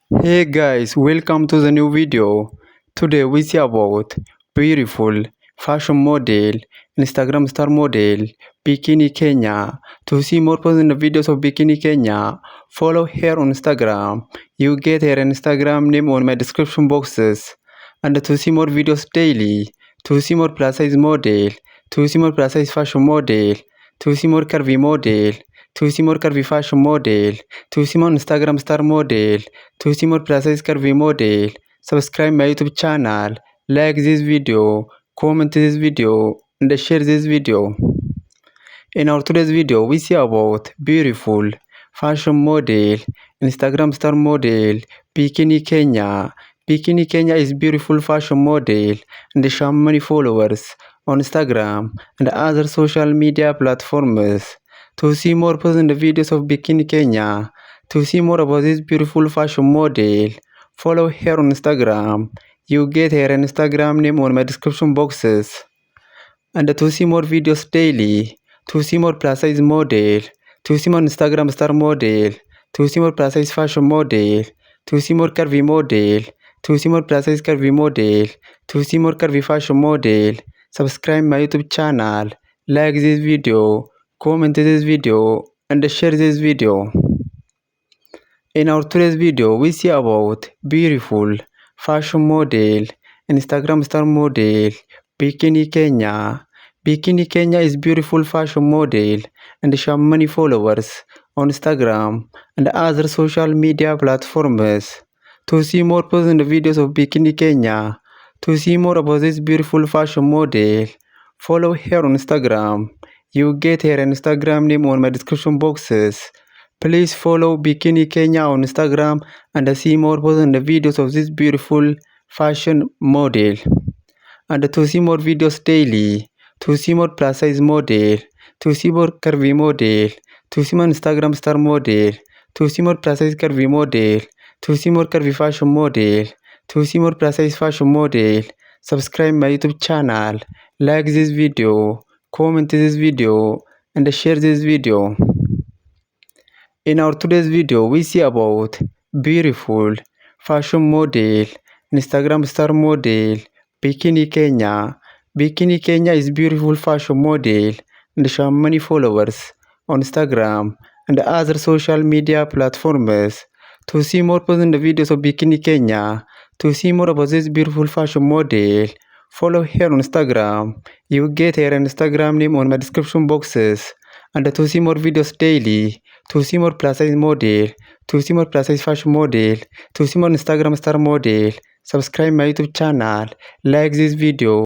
Hey guys, welcome to the new video. Today we see about beautiful fashion model, Instagram star model, Bikini Kenya. To see more positive videos of Bikini Kenya, follow her on Instagram. You get her Instagram name on my description boxes. And to see more videos daily, to see more plus size model, to see more plus size fashion model, to see more curvy model, to see more curvy fashion model, to see more Instagram star model, to see more plus size curvy model. Subscribe my YouTube channel, like this video, comment this video, and share this video. In our today's video, we see about beautiful fashion model, Instagram star model, Bikini Kenya. Bikini Kenya is beautiful fashion model and she has many followers on Instagram and other social media platforms. To see more positive videos of Bikini Kenya, to see more about this beautiful fashion model, follow her on Instagram. You get her Instagram name on my description boxes. And to see more videos daily, to see more plus size model, to see more Instagram star model, to see more plus size fashion model, to see more curvy model, to see more plus size curvy model, to see more curvy fashion model. Subscribe my YouTube channel, like this video, comment this video, and share this video. In our today's video, we see about beautiful fashion model, Instagram star model, Bikini Kenya. Bikini Kenya is beautiful fashion model and she has many followers on Instagram and other social media platforms. To see more positive videos of Bikini Kenya, to see more about this beautiful fashion model, follow her on Instagram. You get her Instagram name on my description boxes. Please follow Bikini Kenya on Instagram and see more positive videos of this beautiful fashion model. And to see more videos daily, to see more plus size model, to see more curvy model, to see more Instagram star model, to see more plus size curvy model, to see more curvy fashion model, to see more plus size fashion model. Subscribe my YouTube channel, like this video, comment this video, and share this video. In our today's video, we see about beautiful fashion model, Instagram star model, Bikini Kenya. Bikini Kenya is beautiful fashion model and she has many followers on Instagram and other social media platforms. To see more positive videos of Bikini Kenya, to see more about this beautiful fashion model, follow her on Instagram. You get her Instagram name on my description boxes. And to see more videos daily, to see more plus size model, to see more plus size fashion model, to see more Instagram star model, subscribe my YouTube channel, like this video.